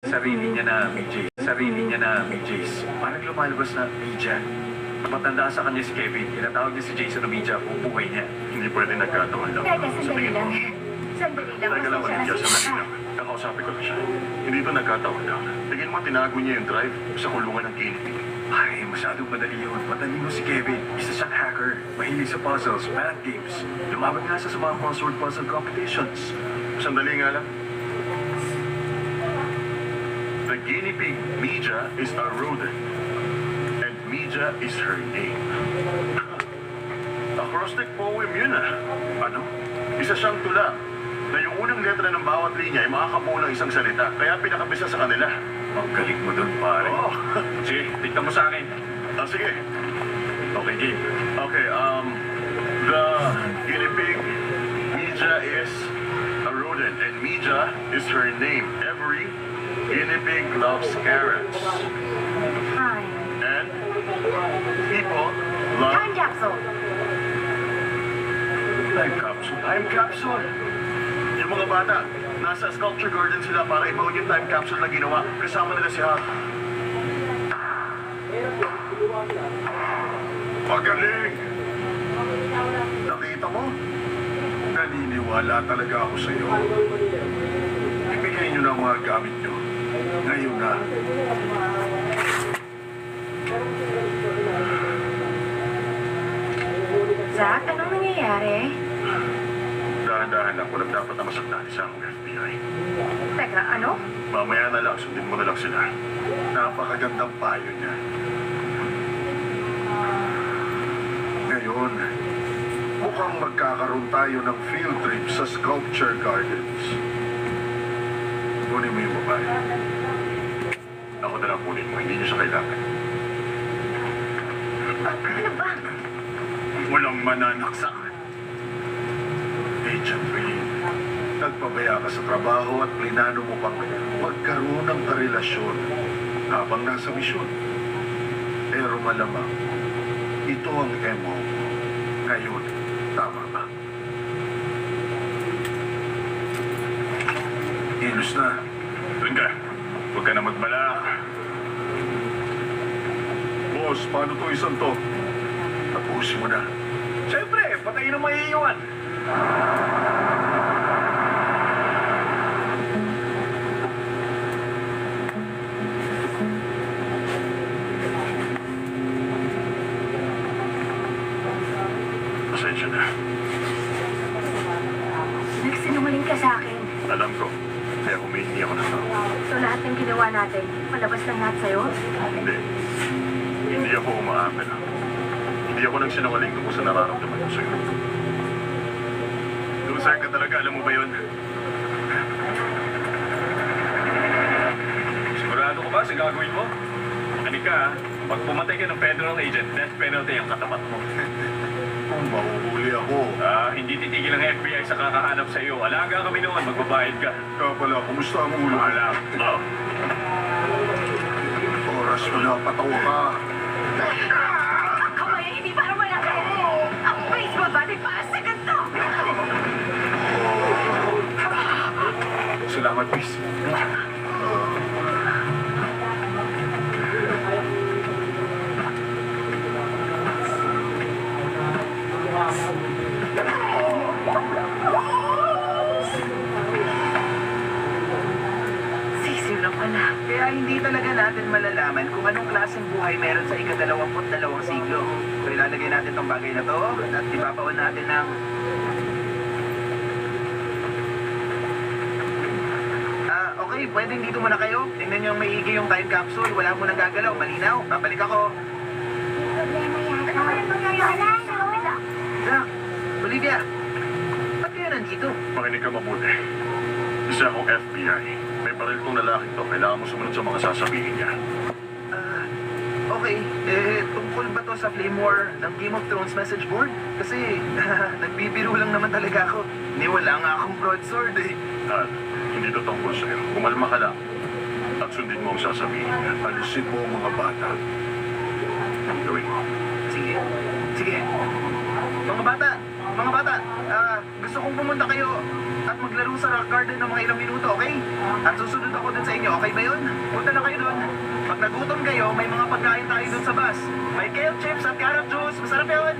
Sarili niya na BJ. Sarili niya na BJs. Parang lumalabas na Media. Matanda sa kanya si Kevin. Tinatawag niya si Jason na Media kung buhay niya. Hindi pwede nagkataon lang. Teka, sandali lang. Sandali lang. Teka lang, Pasensya Olivia, na sandali siya. lang. Nakausapin ko na siya. Hindi ito nagkataon lang. Tingin mo, tinago niya yung drive sa kulungan ng Kennedy. Ay, masyadong madali yun. Matalino si Kevin. Isa siyang hacker. Mahilig sa puzzles, math games. Lumaban nga siya sa mga crossword puzzle competitions. Sandali nga lang. The guinea pig, Media, is a rodent. And Media is her name. Acrostic poem yun ah. Ano? Isa siyang tula na yung unang letra ng bawat linya ay makakabuo ng isang salita. Kaya pinakabisa sa kanila. Ang galing mo dun, pare. Oo. Sige, tignan mo sa akin. Sige. Okay, game. Okay, the guinea pig, Media is a rodent. And Media is her name. Every guinea pig loves carrots. Hi. And people love... Time capsule. Time capsule. Time capsule. Yung mga bata, nasa sculpture garden sila para ibaon yung time capsule na ginawa. Kasama nila si Hap. Magaling! Nakita mo? Naniniwala talaga ako sa iyo. Ibigay niyo na ang mga gamit niyo. Ngayon na. Zach, anong nangyayari? Dahan-dahan lang kung dapat na masaktan sa ang FBI. Teka, ano? Mamaya na lang, sundin mo na lang sila. Napakagandang payo niya. Ngayon, mukhang magkakaroon tayo ng field trip sa Sculpture Gardens. Kunin mo yung babae. Ako na lang kunin mo, hindi niyo siya kailangan. Ano ba? Walang mananak sa akin. Agent Ray, nagpabaya ka sa trabaho at plinano mo pang magkaroon ng karelasyon habang nasa misyon. Pero malamang, ito ang MO mo. Ngayon, tama ba? Ilos na. Doon ka. Huwag ka na magbalak. Boss, paano to isang to? Tapusin mo na. Siyempre, patayin ang maiiwan. Pasensya na. Nagsinungaling ka sa akin. Alam ko. Kaya humihingi ako ng tao. So lahat ng ginawa natin, palabas lang lahat sa'yo? Hindi. Hindi ako umaamin. Hindi ako nang sinungaling tungkol sa nararamdaman ko sa'yo. Loser ka talaga, alam mo ba yun? Sigurado ko ba sa gagawin mo? Makinig ka ha. Pag pumatay ka ng federal agent, death penalty ang katapat mo. Kung mahuhuli ako. Hindi titigil ang FBI sa kakahanap sa iyo. Alaga kami noon, magbabayad ka. Kaya pala, kumusta ang ulo? Wala. Oras mo na, patawa ka. Kamay, hindi para wala ka. Ang baseball bat ay para sa ganito. Salamat, Miss. Sisiw lang pala. Kaya hindi talaga natin malalaman kung anong klaseng buhay meron sa ika-22 siglo. So ilalagay natin tong bagay na to at ipapaon natin ng... Okay, pwedeng dito muna kayo. Tingnan nyo maigi yung time capsule. Wala mo nang gagalaw. Malinaw. Babalik ako. Problema yata. Ano yung magkakala sa kabila? Zach, Olivia, ba't kayo nandito? Makinig ka mabuti. Isa akong FBI. May baril tong lalaking to. Kailangan mo sumunod sa mga sasabihin niya. Okay, tungkol ba to sa Flame War ng Game of Thrones message board? Kasi nagbibiro lang naman talaga ako. Wala nga akong broadsword eh. Hindi to tungkol sa'yo. Kumalma ka lang. At sundin mo ang sasabihin niya. Alisin mo ang mga bata. Gawin mo. Sige, sige. Mga bata, gusto kong pumunta kayo at maglaro sa rock garden ng mga ilang minuto, okay? At susunod ako dun sa inyo, okay ba yun? Punta na kayo dun. Pag nagutom kayo, may mga pagkain tayo dun sa bus. May kale chips at carrot juice. Masarap yun.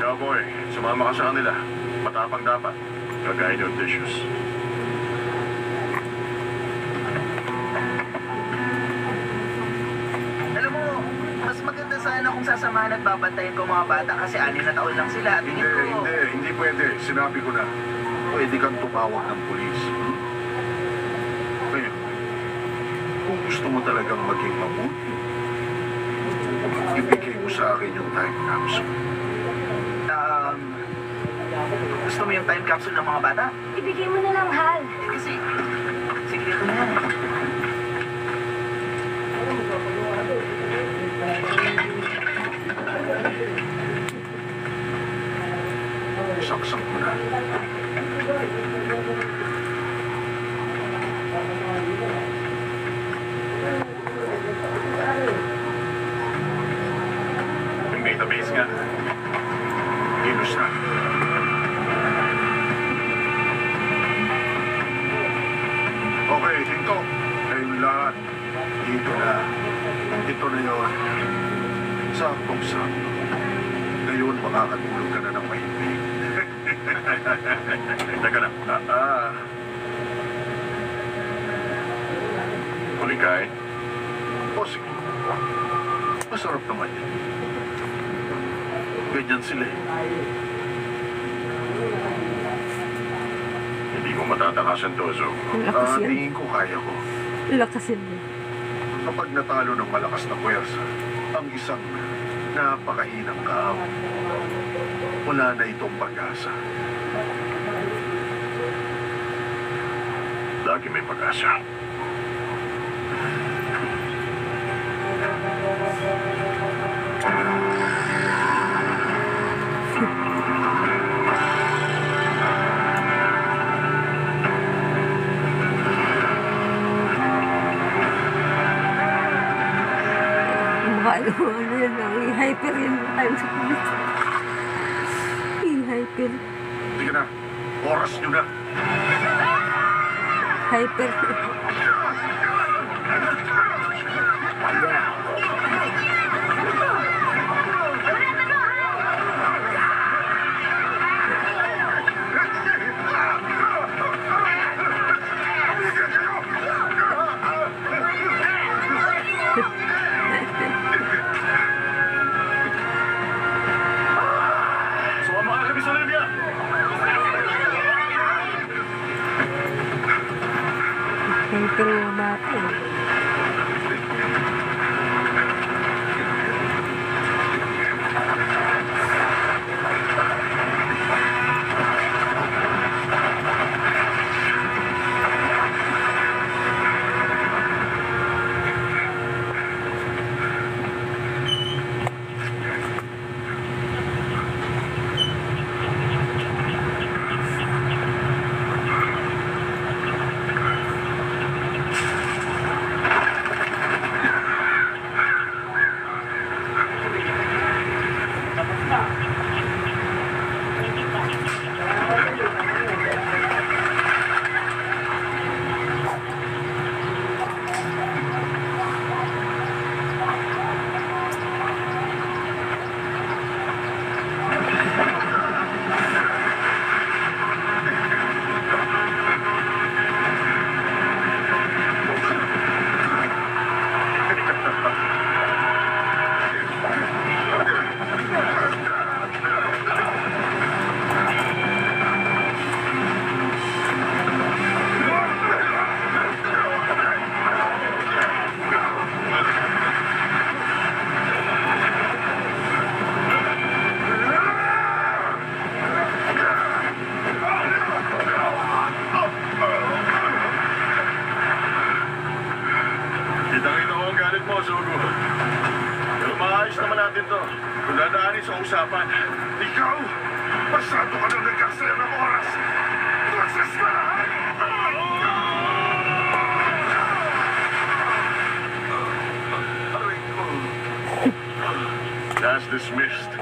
Cowboy, sumama ka sa kanila. Matapang dapat. Kagayin yung dishes. Alam mo, mas maganda sana kung sasamahan at babantayan ko mga bata kasi 6 na taon lang sila. At tingin ko... Hindi pwede. Sinabi ko na. Pwede kang tumawag ng polis. Ngayon, kung gusto mo talagang maging mabuti, ibigay mo sa akin yung time capsule. Gusto mo yung time capsule ng mga bata? Ibigay mo na lang, Hal. Kasi, sikreto na yan. Saksak mo na. Yung database nga. Ginos na. Okay, hinto. Kayong lahat. Dito na. Ito na yun. Saktong-sakto. Ngayon, makakatulog ka na ng mahimbing. Teka lang. Kulikay? O sige. Masarap naman yan. Ganyan sila eh. Hindi ko matatakasan, Tozo. Lakas yan. Tingin ko kaya ko. Lakas yan. Kapag natalo ng malakas na puwersa, ang isang napakahinang kaaway, wala na itong pag-asa. Lagi may pag-asa. Ano yan lang. I-hyper yun tayo sa pulis. I-hyper. Sige na, oras nyo na. Hyper. Sumama ka kami sa Libya! Hyper yung bata eh. Kitang-kita ko ang galit mo, Sugo. Pero maayos naman natin to. Kung dadaanin sa usapan. Ikaw! Masyado ka nang nagkasaya ng oras! Process ka na! That's dismissed.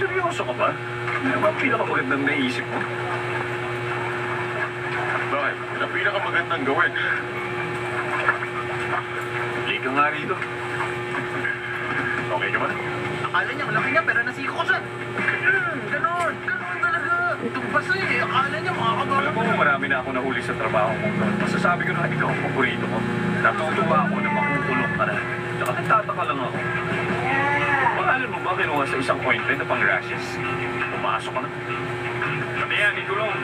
Seryoso Seryoso ka ba? Ano ba ang pinakamagandang naisip mo? Bakit? Yan ang pinakamagandang gawin. Hindi ka nga rito. Okay ka ba? Akala niya malaki niya pero nasiko ko siya. Ganon talaga. Tumpas na eh. Akala niya makakagawa. Alam mo, marami na ako nahuli sa trabaho mo. Masasabi ko na ikaw ang paborito ko. Natutuwa ako na makukulong ka na. Tsaka nagtataka lang ako. Pangalan mo ba kinuha sa isang ointment na pang rashes? Pumasok ka na. Pati yan, ikulong.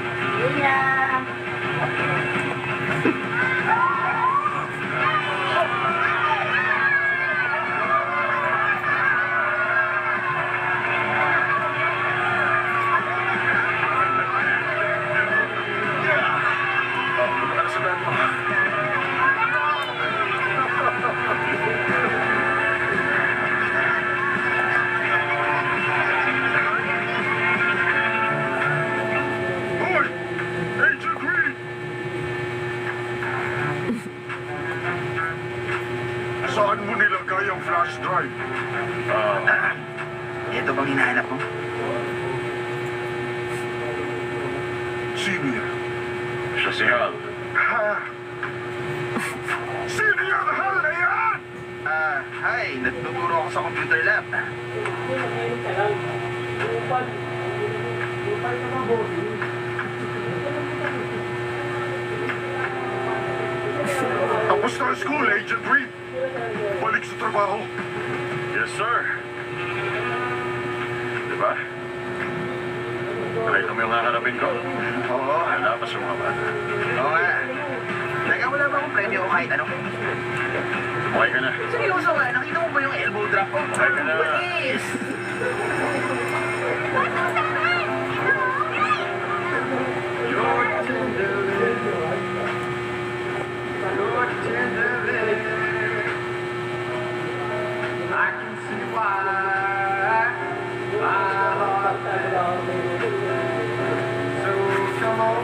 Punta ka na sa daan mo. Hoy! Agent Reed! Saan mo nilagay ang flash drive? Ito bang hinahanap mo? Sino yan? Siya si Hal. Ha? Sino yan? Hal na yan? Hi. Nagtuturo ako sa computer lab. Tapos na ang school, Agent Reed. Balik sa trabaho. Yes, sir. Diba? Nakita mo yung haharapin ko? Oo. Nalapas yung mga bata. Oo nga. Teka, wala ba akong premyo o kahit ano? Okay ka na. Seryoso nga, nakita mo ba yung elbow drop ko? Ay, ka na. Panis! I can see why my heart so come on.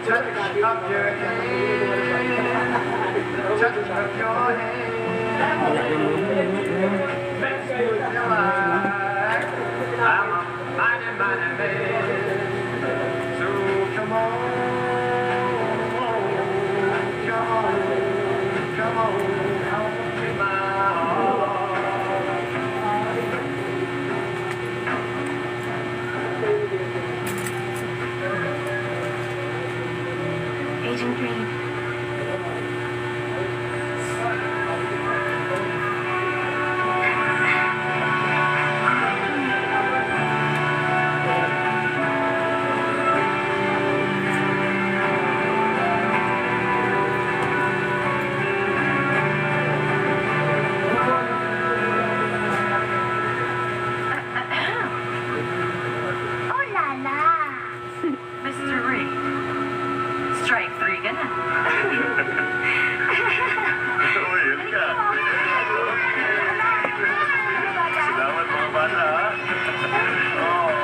Touch of your hand, touch of your hand.